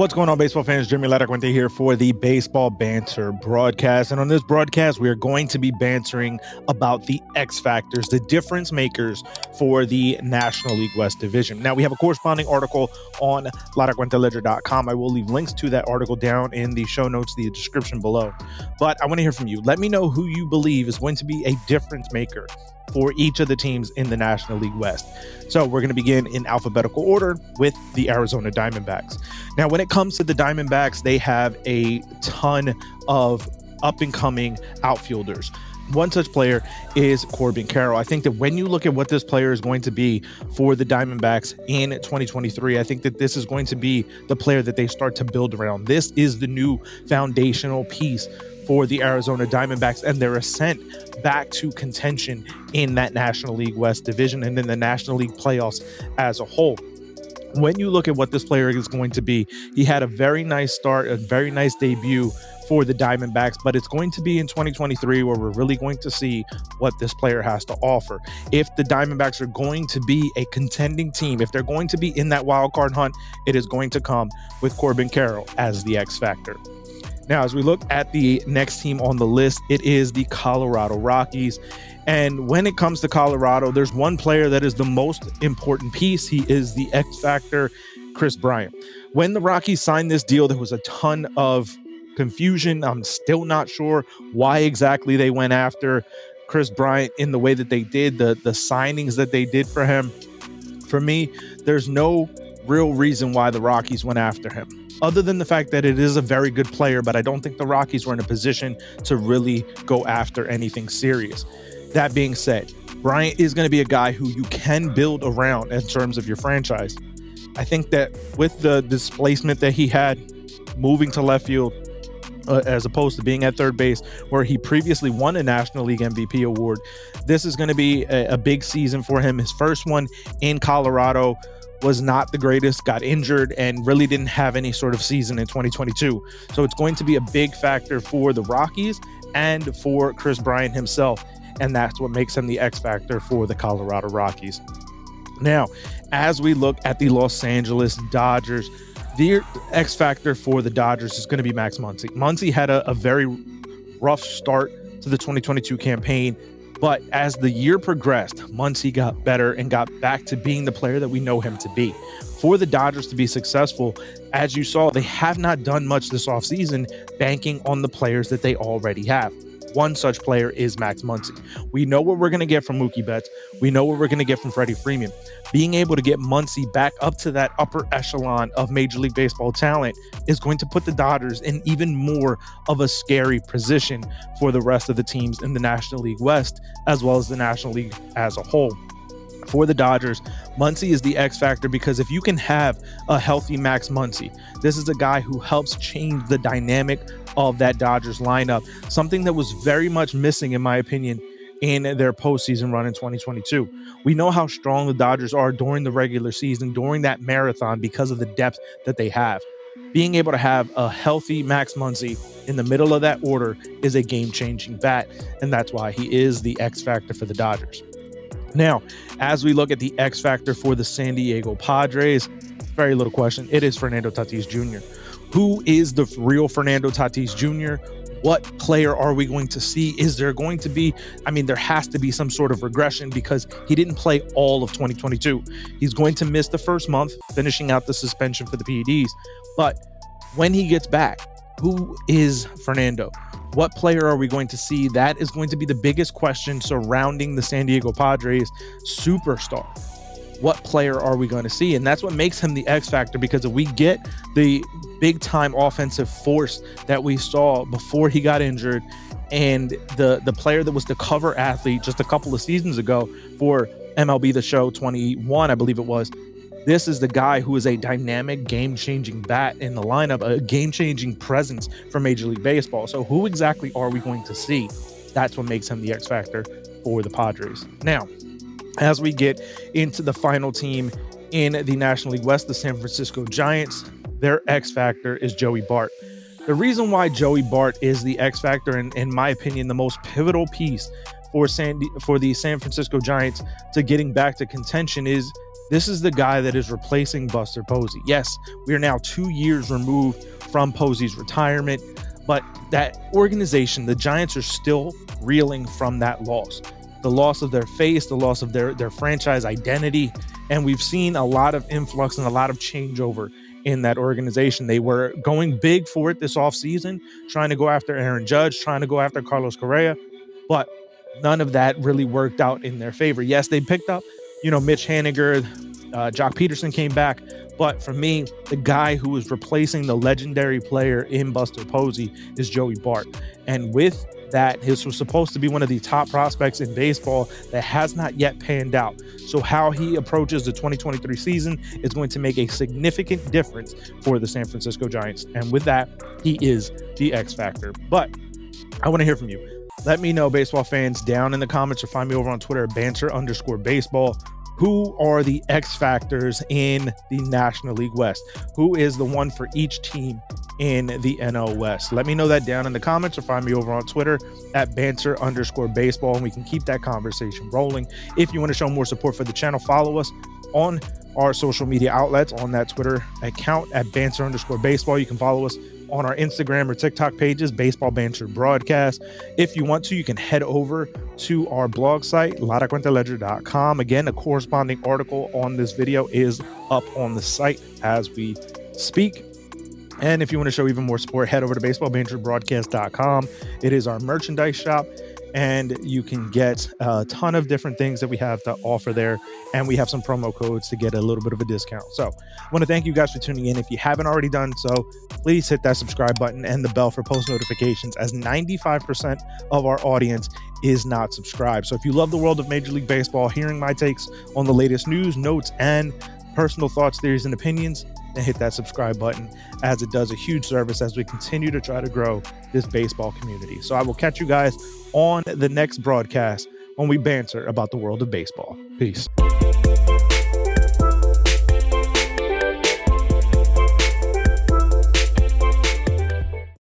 What's going on, baseball fans? Jeremy Laracuente here for the Baseball Banter Broadcast. And on this broadcast, we are going to be bantering about the X factors, the difference makers for the National League West Division. Now, we have a corresponding article on laracuenteledger.com. I will leave links to that article down in the show notes, the description below. But I want to hear from you. Let me know who you believe is going to be a difference maker for each of the teams in the National League West. So we're going to begin in alphabetical order with the Arizona Diamondbacks. Now, when it comes to the Diamondbacks, they have a ton of up-and-coming outfielders. One such player is Corbin Carroll. I think that when you look at what this player is going to be for the Diamondbacks in 2023, I think that this is going to be the player that they start to build around. This is the new foundational piece for the Arizona Diamondbacks and their ascent back to contention in that National League West division and in the National League playoffs as a whole. When you look at what this player is going to be, he had a very nice start, a very nice debut for the Diamondbacks, but it's going to be in 2023 where we're really going to see what this player has to offer. If the Diamondbacks are going to be a contending team, if they're going to be in that wild card hunt, it is going to come with Corbin Carroll as the X factor. Now, as we look at the next team on the list, it is the Colorado Rockies. And when it comes to Colorado, there's one player that is the most important piece. He is the X factor, Kris Bryant. When the Rockies signed this deal, there was a ton of confusion. I'm still not sure why exactly they went after Kris Bryant in the way that they did, the signings that they did for him. For me, there's no real reason why the Rockies went after him, other than the fact that it is a very good player, but I don't think the Rockies were in a position to really go after anything serious. That being said, Bryant is going to be a guy who you can build around in terms of your franchise. I think that with the displacement that he had moving to left field, as opposed to being at third base, where he previously won a National League MVP award, this is going to be a big season for him. His first one in Colorado was not the greatest, got injured, and really didn't have any sort of season in 2022. So it's going to be a big factor for the Rockies and for Kris Bryant himself, and that's what makes him the X factor for the Colorado Rockies. Now, as we look at the Los Angeles Dodgers, the X factor for the Dodgers is going to be Max Muncy. Muncy had a very rough start to the 2022 campaign, but as the year progressed, Muncy got better and got back to being the player that we know him to be. For the Dodgers to be successful, as you saw, they have not done much this offseason banking on the players that they already have. One such player is Max Muncy. We know what we're going to get from Mookie Betts. We know what we're going to get from Freddie Freeman. Being able to get Muncy back up to that upper echelon of Major League Baseball talent is going to put the Dodgers in even more of a scary position for the rest of the teams in the National League West, as well as the National League as a whole. For the Dodgers, Muncy is the X factor because if you can have a healthy Max Muncy, this is a guy who helps change the dynamic of that Dodgers lineup, something that was very much missing, in my opinion, in their postseason run in 2022. We know how strong the Dodgers are during the regular season, during that marathon, because of the depth that they have. Being able to have a healthy Max Muncy in the middle of that order is a game-changing bat, and that's why he is the X factor for the Dodgers. Now, as we look at the X factor for the San Diego Padres, very little question. It is Fernando Tatis Jr. Who is the real Fernando Tatis Jr.? What player are we going to see? Is there going to be, there has to be some sort of regression because he didn't play all of 2022. He's going to miss the first month, finishing out the suspension for the PEDs. But when he gets back, who is Fernando? What player are we going to see? That is going to be the biggest question surrounding the San Diego Padres superstar. What player are we going to see? And that's what makes him the X factor, because if we get the big time offensive force that we saw before he got injured, and the player that was the cover athlete just a couple of seasons ago for MLB The Show 21, I believe it was, this is the guy who is a dynamic, game-changing bat in the lineup, a game-changing presence for Major League Baseball. So who exactly are we going to see? That's what makes him the X factor for the Padres. Now, as we get into the final team in the National League West, the San Francisco Giants, their X factor is Joey Bart. The reason why Joey Bart is the X factor, and in my opinion, the most pivotal piece for the San Francisco Giants to getting back to contention is This is the guy that is replacing Buster Posey. Yes, we are now 2 years removed from Posey's retirement, but that organization, the Giants, are still reeling from that loss. The loss of their face, the loss of their franchise identity. And we've seen a lot of influx and a lot of changeover in that organization. They were going big for it this offseason, trying to go after Aaron Judge, trying to go after Carlos Correa, but none of that really worked out in their favor. Yes, they picked up, Mitch Haniger, Jock Peterson came back, but for me, the guy who is replacing the legendary player in Buster Posey is Joey Bart. And with that, this was supposed to be one of the top prospects in baseball that has not yet panned out. So how he approaches the 2023 season is going to make a significant difference for the San Francisco Giants. And with that, he is the X factor. But I want to hear from you. Let me know, baseball fans, down in the comments, or find me over on Twitter at banter_baseball. Who are the X factors in the National League West? Who is the one for each team in the NL West? Let me know that down in the comments, or find me over on Twitter at banter_baseball, and we can keep that conversation rolling. If you want to show more support for the channel, follow us on our social media outlets on that Twitter account at banter_baseball. You can follow us on our Instagram or TikTok pages, Baseball Banter Broadcast. If you want to, you can head over to our blog site, laracuenteledger.com. Again, a corresponding article on this video is up on the site as we speak. And if you want to show even more support, head over to baseballbanterbroadcast.com. It is our merchandise shop, and you can get a ton of different things that we have to offer there. And we have some promo codes to get a little bit of a discount. So I want to thank you guys for tuning in. If you haven't already done so, please hit that subscribe button and the bell for post notifications, as 95% of our audience is not subscribed. So if you love the world of Major League Baseball, hearing my takes on the latest news, notes, and personal thoughts, theories, and opinions, then hit that subscribe button, as it does a huge service as we continue to try to grow this baseball community. So I will catch you guys on the next broadcast when we banter about the world of baseball. Peace.